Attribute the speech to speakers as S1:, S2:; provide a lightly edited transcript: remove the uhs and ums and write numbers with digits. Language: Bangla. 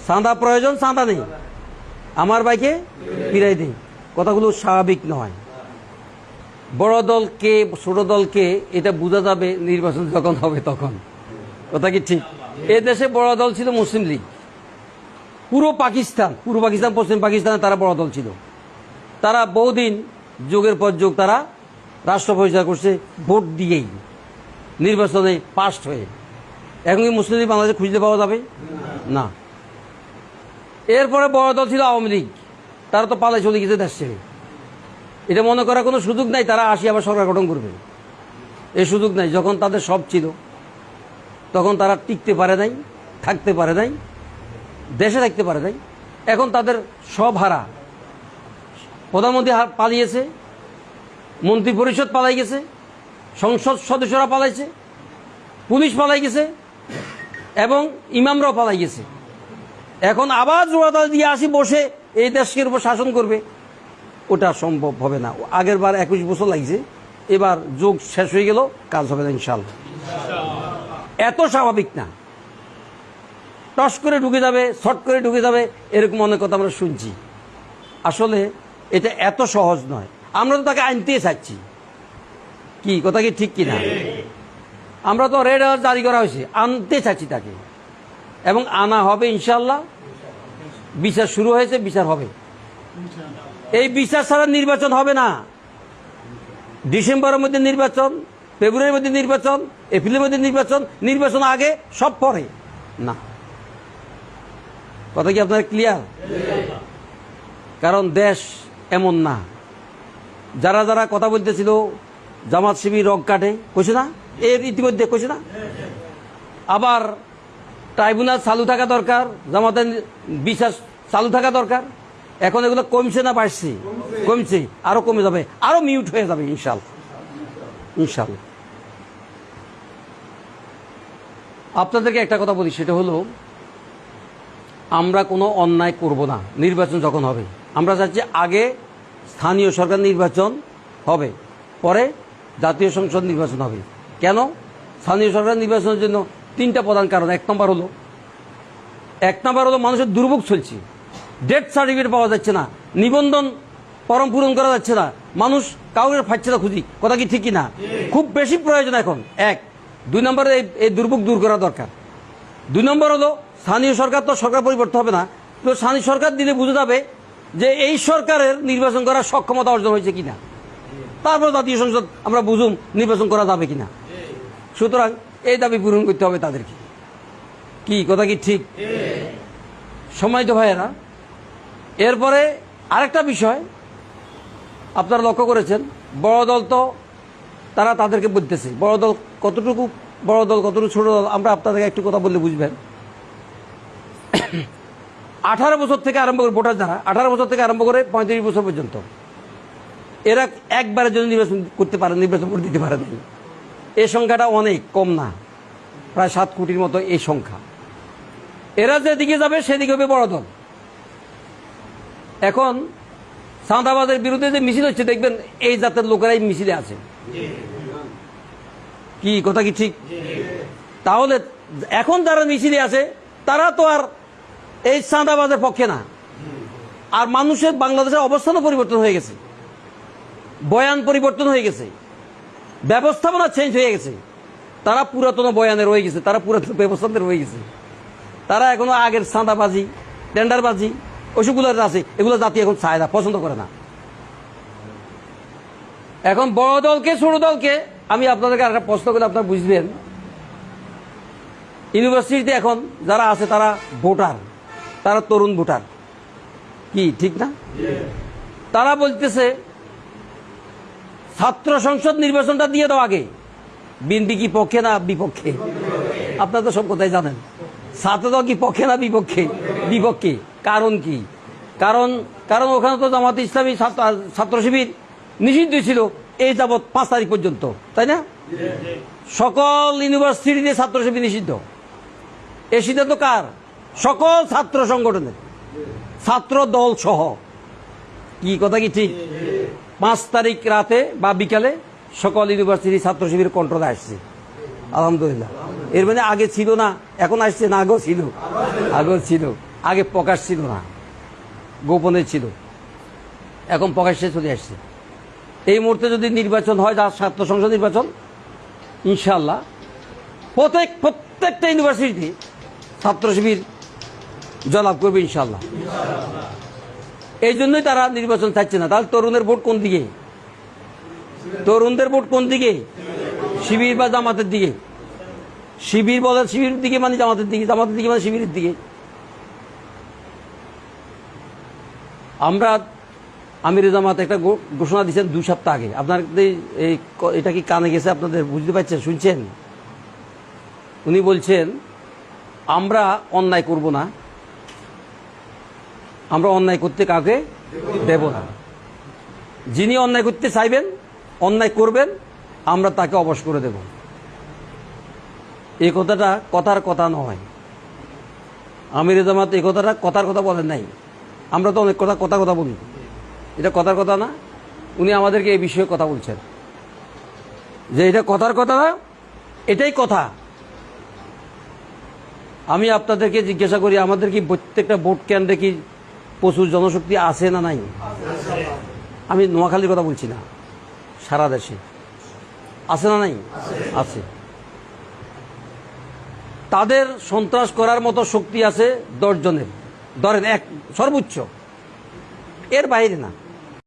S1: চাঁদা প্রয়োজন, চাঁদা নেই, আমার ভাইকে ফিরাই দিই। কথাগুলো স্বাভাবিক নয়। বড় দলকে ছোট দলকে এটা বোঝা যাবে নির্বাচন যখন হবে তখন। কথা কি ঠিক? এ দেশে বড় দল ছিল মুসলিম লীগ। পূর্ব পাকিস্তান, পশ্চিম পাকিস্তানে তারা বড় দল ছিল। তারা বহুদিন যুগের পর যুগ তারা রাষ্ট্র পরিচালনা করছে ভোট দিয়েই, নির্বাচনে পাস্ট হয়ে। এখন কি মুসলিম লীগ বাংলাদেশে খুঁজতে পাওয়া যাবে না। এরপরে বড় দল ছিল আওয়ামী লীগ, তারা তো পালায় চলে গেছে দেশ ছেড়ে। এটা মনে করার কোনো সুযোগ নাই তারা আসি আবার সরকার গঠন করবে, এই সুযোগ নাই। যখন তাদের সব ছিল তখন তারা টিকতে পারে নাই, থাকতে পারে নাই, দেশে থাকতে পারে নাই। এখন তাদের সব হারা। প্রধানমন্ত্রী পালিয়েছে, মন্ত্রী পরিষদ পালাই গেছে, সংসদ সদস্যরা পালাইছে, পুলিশ পালাই গেছে এবং ইমামরাও পালাই গেছে। এখন আবার জোড়াতাল দিয়ে আসি বসে এই দেশের উপর শাসন করবে, ওটা সম্ভব হবে না। আগের বার 21 বছর লাগছে, এবার যুগ শেষ হয়ে গেল, কাজ হবে না ইনশাল্লাহ। এত স্বাভাবিক না, টস করে ঢুকে যাবে, শর্ট করে ঢুকে যাবে, এরকম অনেক কথা আমরা শুনছি। আসলে এটা এত সহজ নয়। আমরা তো তাকে আনতে চাচ্ছি, কি কথা কি ঠিক কিনা? আমরা তো রেড অ্যালার্ট জারি করা হয়েছে, আনতে চাচ্ছি তাকে, এবং আনা হবে ইনশাল্লাহ। বিচার শুরু হয়েছে, বিচার হবে। এই বিচার ছাড়া নির্বাচন হবে না। ডিসেম্বরের মধ্যে নির্বাচন, ফেব্রুয়ারির মধ্যে নির্বাচন, এপ্রিলের মধ্যে নির্বাচন, নির্বাচন আগে সব পরে না। কথা কি আপনার ক্লিয়ার? কারণ দেশ এমন না। যারা যারা কথা বলতেছিল জামাত শিবির রগ কাটে কইছে না, এর ইতিমধ্যে কইছে না। আবার ট্রাইব্যুনাল চালু থাকা দরকার, জামাতের বিচার চালু থাকা দরকার। এখন এগুলো কমছে না বাড়ছে? কমছে, আরো কমে যাবে, আরো মিউট হয়ে যাবে ইনশাল্লাহ। ইনশাল্লাহ। আপনাদেরকে একটা কথা বলি, সেটা হলো আমরা কোনো অন্যায় করব না নির্বাচন যখন হবে। আমরা চাচ্ছি আগে স্থানীয় সরকার নির্বাচন হবে, পরে জাতীয় সংসদ নির্বাচন হবে। কেন? স্থানীয় সরকার নির্বাচনের জন্য 3টা প্রধান কারণ। এক নম্বর হলো মানুষের দুর্ভোগ চলছে, ডেথ সার্টিফিকেট পাওয়া যাচ্ছে না, নিবন্ধন ফরম পূরণ করা যাচ্ছে না, মানুষ কাউকে পাচ্ছে না খুঁজি। কথা কি ঠিক কিনা? খুব বেশি প্রয়োজন এখন। 1। 2 নম্বরে এই দুর্ভোগ দূর করা দরকার। 2 নম্বর হলো স্থানীয় সরকার, তো সরকার পরিবর্তন হবে না, তো স্থানীয় সরকার দিলে বোঝা যাবে যে এই সরকারের নির্বাচন করার সক্ষমতা অর্জন হয়েছে কিনা। তারপর জাতীয় সংসদ আমরা বুঝুম নির্বাচন করা যাবে কিনা। সুতরাং এই দাবি পূরণ করতে হবে তাদেরকে। কি কথা কি ঠিক? সম্মানিত ভাইয়েরা, এরপরে আরেকটা বিষয় আপনারা লক্ষ্য করেছেন, বড় দল তো তারা তাদেরকে বলতেছে বড় দল কতটুকু বড় দল, কতটুকু ছোট দল। আমরা আপনাদেরকে একটু কথা বললে বুঝবেন। 18 বছর থেকে আরম্ভ করে ভোটার যারা 18 বছর থেকে আরম্ভ করে 35 বছর পর্যন্ত, এরা একবারের জন্য নির্বাচন করতে পারে, নির্বাচন করে দিতে পারে না। এই সংখ্যাটা অনেক কম না, প্রায় 7 কোটির মতো এই সংখ্যা। এরা যেদিকে যাবে সেদিকে হবে বড় দল। এখন চাঁদাবাজের বিরুদ্ধে যে মিছিল হচ্ছে, দেখবেন এই জাতের লোকেরাই মিছিলে আছে। কি কথা কি ঠিক? তাহলে এখন যারা মিছিলে আছে তারা তো আর এই চাঁদাবাজের পক্ষে না। আর মানুষের বাংলাদেশের অবস্থানও পরিবর্তন হয়ে গেছে, বয়ান পরিবর্তন হয়ে গেছে, ব্যবস্থাপনা চেঞ্জ হয়ে গেছে। তারা পুরাতন বয়ানে রয়ে গেছে, তারা পুরাতন ব্যবস্থাতে রয়ে গেছে। তারা এখনো আগের চাঁদাবাজি, টেন্ডারবাজি ওইসবগুলো আছে, এগুলো জাতি এখন চায় না, পছন্দ করে না। এখন বড় দলকে ছোট দলকে আমি আপনাদেরকে একটা প্রশ্ন করলে আপনারা বুঝবেন। ইউনিভার্সিটিতে এখন যারা আছে তারা ভোটার, তারা তরুণ ভোটার, কি ঠিক না? তারা বলতেছে ছাত্র সংসদ নির্বাচনটা দিয়ে দাও আগে। বিএনপি কি পক্ষে না বিপক্ষে? আপনারা তো সব কথাই জানেন। ছাত্রদল কি পক্ষে না বিপক্ষে? বিপক্ষে। কারণ কি? কারণ ওখানে তো জামাত ইসলামী ছাত্র শিবির নিষিদ্ধ ছিল এই যাবৎ 5 তারিখ পর্যন্ত, তাই না? সকল ইউনিভার্সিটিতে ছাত্র শিবির নিষিদ্ধ। এই সিদ্ধান্ত কার? সকল ছাত্র সংগঠনের, ছাত্র দল সহ। কি কথা কি ঠিক? 5 তারিখ রাতে বা বিকালে সকল ইউনিভার্সিটি ছাত্র শিবির কন্ট্রোলে আসছে, আলহামদুলিল্লাহ। এর মানে আগে ছিল না, এখন আসছে না? আগেও ছিল, আগেও ছিল। আগে প্রকাশ ছিল না, গোপনে ছিল, এখন প্রকাশ্যে চলে আসছে। এই মুহূর্তে যদি নির্বাচন হয়, যা ছাত্র সংসদ নির্বাচন, ইনশাআল্লাহ প্রত্যেকটা ইউনিভার্সিটিতে ছাত্র শিবির জয়লাভ করবে ইনশাআল্লাহ। এই জন্যই তারা নির্বাচন চাইছে না। তাহলে তরুণের ভোট কোন দিকে? তরুণদের ভোট কোন দিকে? শিবির বা জামাতের দিকে? শিবির বলে শিবিরের দিকে মানে জামাতের দিকে, জামাতের দিকে মানে শিবিরের দিকে। আমরা আমিরে জামাত একটা ঘোষণা দিয়েছেন 2 সপ্তাহ আগে। আপনার এটা কি কানে গেছে? আপনাদের বুঝতে পারছেন, শুনছেন? উনি বলছেন আমরা অন্যায় করব না, আমরা অন্যায় করতে কাউকে দেব না। যিনি অন্যায় করতে চাইবেন, অন্যায় করবেন, আমরা তাকে অবশ করে দেব। এই কথাটা কথার কথা নয়। আমিরে জামাত এই কথাটা কথার কথা বলেন নাই। আমরা তো অনেক কথার কথা বলি, এটা কথার কথা না। উনি আমাদেরকে এই বিষয়ে কথা বলছেন যে এটা কথার কথা না, এটাই কথা। আমি আপনাদেরকে জিজ্ঞাসা করি, আমাদের কি প্রত্যেকটা ভোট কেন্দ্রে কি প্রচুর জনশক্তি আছে না নাই? আমি নোয়াখালীর কথা বলছি না, সারা দেশে আছে না নাই? আছে। তাদের সন্ত্রাস করার মতো শক্তি আছে 10 জনের, ধরেন এক সর্বোচ্চ, এর বাইরে না।